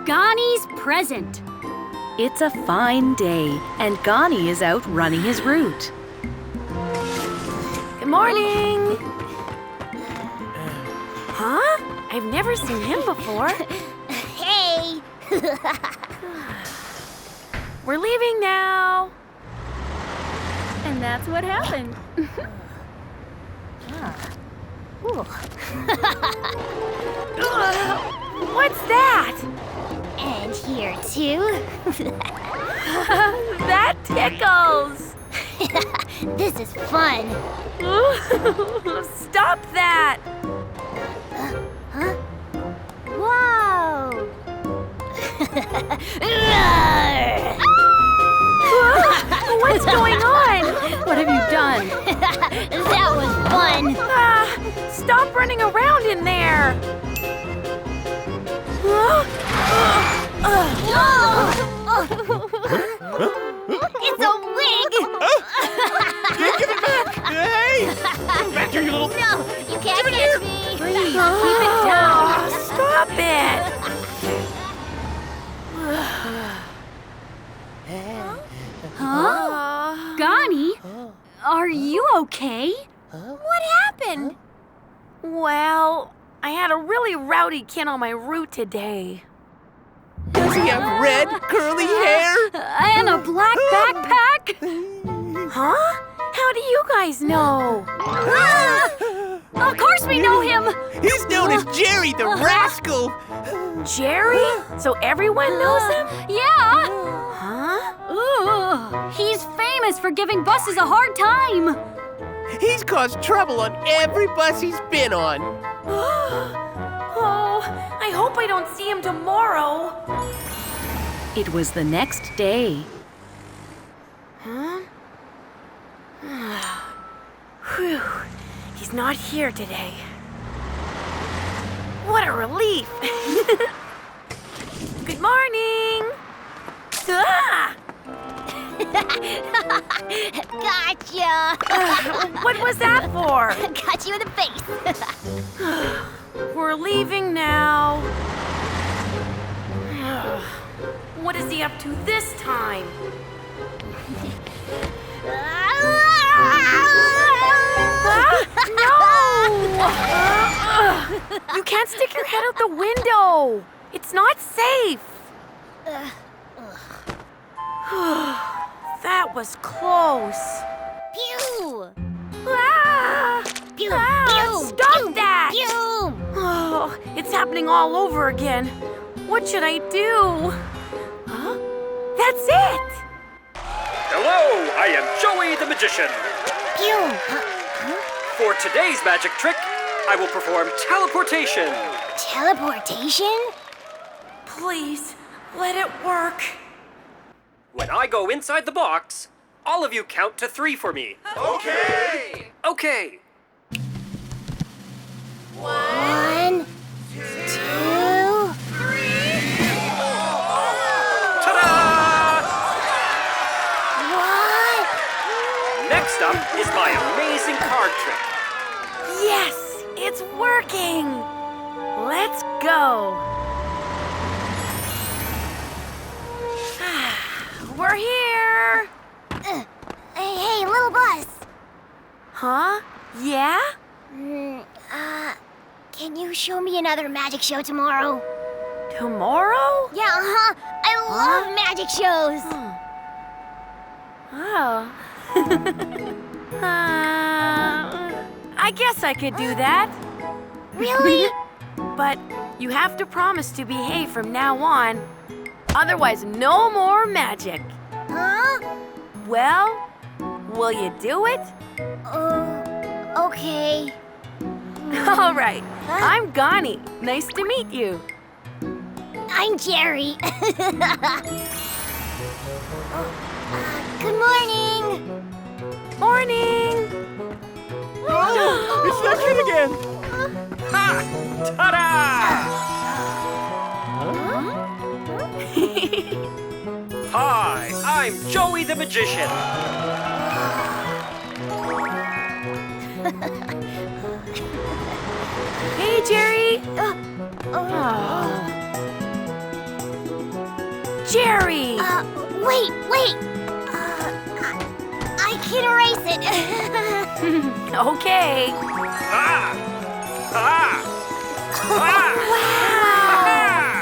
Ghani's present. It's a fine day, and Ghani is out running his route. Good morning. Huh? I've never seen him before. Hey! We're leaving now. And that's what happened. What's that? And here too. That tickles. This is fun. Stop that. Whoa! What's going on? What have you done? That was fun. Stop running around in there. It's a wig! Give it back! Hey! Back here, you little... No, you can't catch me! Please, keep it down. Stop it. Huh? Ghani? Are you okay? What happened? Well, I had a really rowdy kid on my route today. Does he have red, curly hair? And a black backpack? Huh? How do you guys know? Of course we know him! He's known as Jerry the Rascal. Jerry? So everyone knows him? Yeah! Huh? Ugh. He's famous for giving buses a hard time. He's caused trouble on every bus he's been on. Oh, I hope I don't see him tomorrow. It was the next day. Huh? Whew. He's not here today. What a relief. Good morning. Ah! Gotcha! What was that for? Got you in the face. We're leaving now. What is he up to this time? No! You can't stick your head out the window. It's not safe. That was close. Pew! Ah! Pew! Ah, Pew! stop Pew! that! Pew! Oh, it's happening all over again. What should I do? Huh? That's it! Hello, I am Joey the Magician. Pew! For today's magic trick, I will perform teleportation. Teleportation? Please, let it work. When I go inside the box, all of you count to 3 for me. Okay. Okay. 1, 2, 3. Ta-da! What? Next up is my amazing card trick. Yes, it's working. Let's go. We're here. Hey, little bus. Huh? Yeah? Can you show me another magic show tomorrow? Tomorrow? Yeah, I love magic shows. Oh. I guess I could do that. Really? But you have to promise to behave from now on. Otherwise, no more magic. Huh? Well, will you do it? Okay. All right. I'm Ghani. Nice to meet you. I'm Jerry. Good morning. Morning. Oh, it's that kid again. Ha! Ta-da! Hi, I'm Joey the Magician. Hey, Jerry. Jerry! Wait. I can erase it. Okay. Ah! Ah!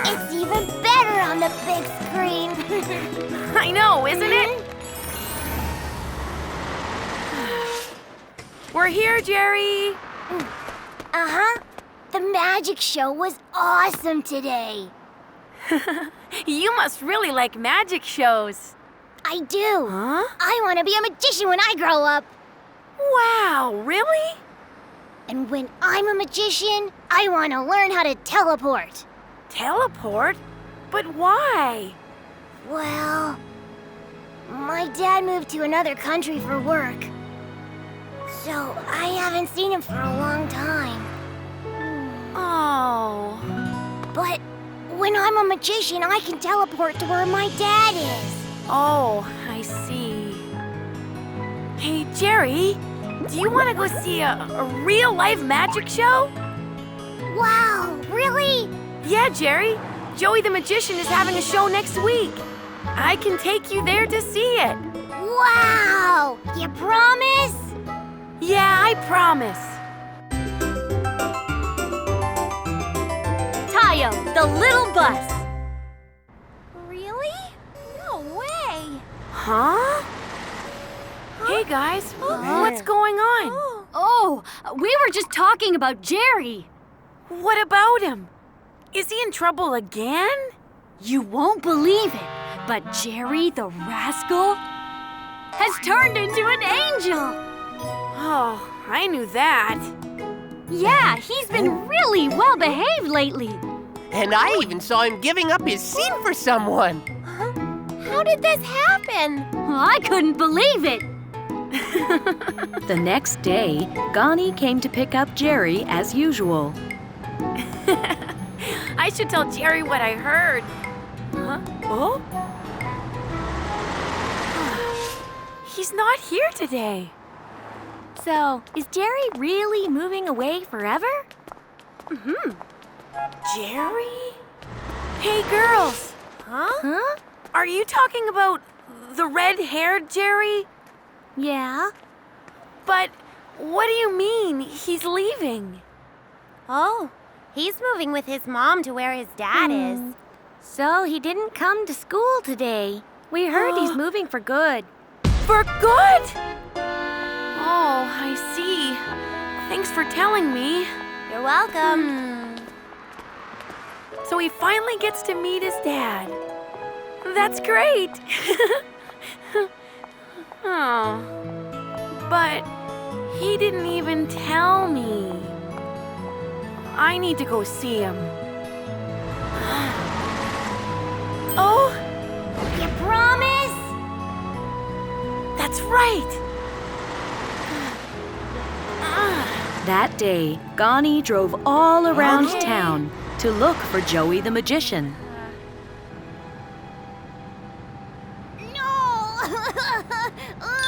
Wow! It's even better on the big screen. I know, isn't it? We're here, Jerry. Uh-huh. The magic show was awesome today. You must really like magic shows. I do. Huh? I want to be a magician when I grow up. Wow, really? And when I'm a magician, I want to learn how to teleport. Teleport? But why? Well, my dad moved to another country for work. So I haven't seen him for a long time. Oh. But when I'm a magician, I can teleport to where my dad is. Oh, I see. Hey, Jerry, do you want to go see a real-life magic show? Wow, really? Yeah, Jerry. Joey the Magician is having a show next week. I can take you there to see it. Wow! You promise? Yeah, I promise. Tayo, the little bus. Really? No way! Huh? Hey, guys. What's going on? Oh, we were just talking about Jerry. What about him? Is he in trouble again? You won't believe it, but Jerry the rascal has turned into an angel. Oh, I knew that. Yeah, he's been really well behaved lately. And I even saw him giving up his seat for someone. How did this happen? I couldn't believe it. The next day, Ghani came to pick up Jerry as usual. I should tell Jerry what I heard. Huh? Oh? He's not here today. So, is Jerry really moving away forever? Jerry? Hey, girls. Huh? Are you talking about the red-haired Jerry? Yeah. But what do you mean he's leaving? Oh, he's moving with his mom to where his dad is. So he didn't come to school today. We heard he's moving for good. For good? Oh, I see. Thanks for telling me. You're welcome. So he finally gets to meet his dad. That's great. Oh. But he didn't even tell me. I need to go see him. Oh, You promise? that's right. That day, Ghani drove all around town to look for Joey the Magician. No!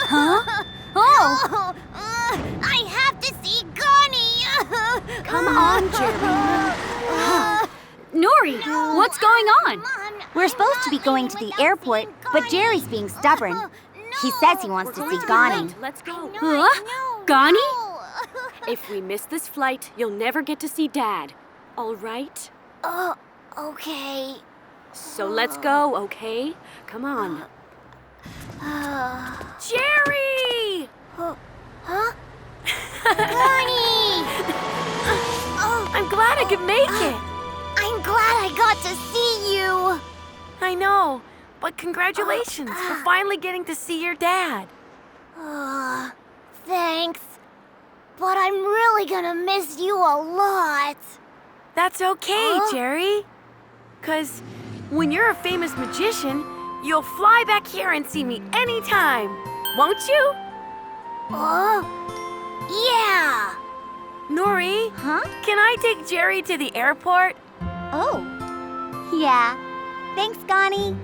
Huh? Oh, I have to see Ghani! come on, Jerry. Nori, what's going on? We're supposed to be going to the airport, but Jerry's being stubborn. He says he wants to see Ghani. Let's go. Huh? Ghani? If we miss this flight, you'll never get to see Dad. All right? Okay. So let's go, okay? Come on. Jerry! Huh? Ghani! I'm glad I could make it. I'm glad I got to see you. I know, but congratulations for finally getting to see your dad. Thanks. But I'm really gonna miss you a lot. That's okay, Jerry. 'Cause when you're a famous magician, you'll fly back here and see me anytime, won't you? Yeah. Nori, Huh? can I take Jerry to the airport? Oh. Yeah. Thanks, Ghani.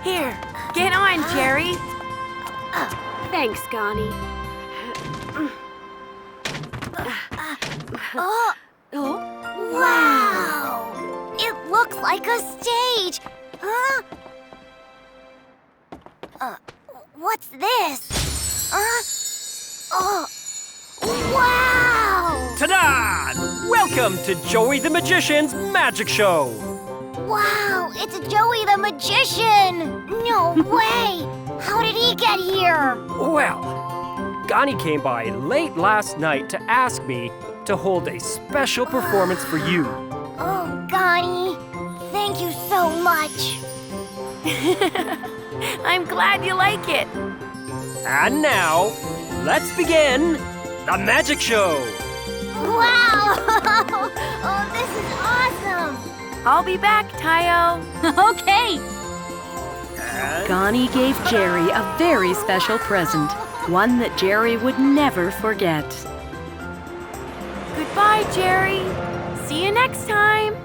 Here, get on, Jerry. Thanks, Ghani. Wow. It looks looks like a stage. Huh? What's this? Oh, wow! Ta-da! Welcome to Joey the Magician's Magic Show. Wow, it's Joey the Magician! No way! How did he get here? Well, Ghani came by late last night to ask me to hold a special performance for you. Oh, Ghani, thank you so much. I'm glad you like it. And now, let's begin the Magic Show. Wow! Oh, this is awesome! I'll be back, Taiyo. Okay. Ghani gave Jerry a very special present, one that Jerry would never forget. Goodbye, Jerry. See you next time.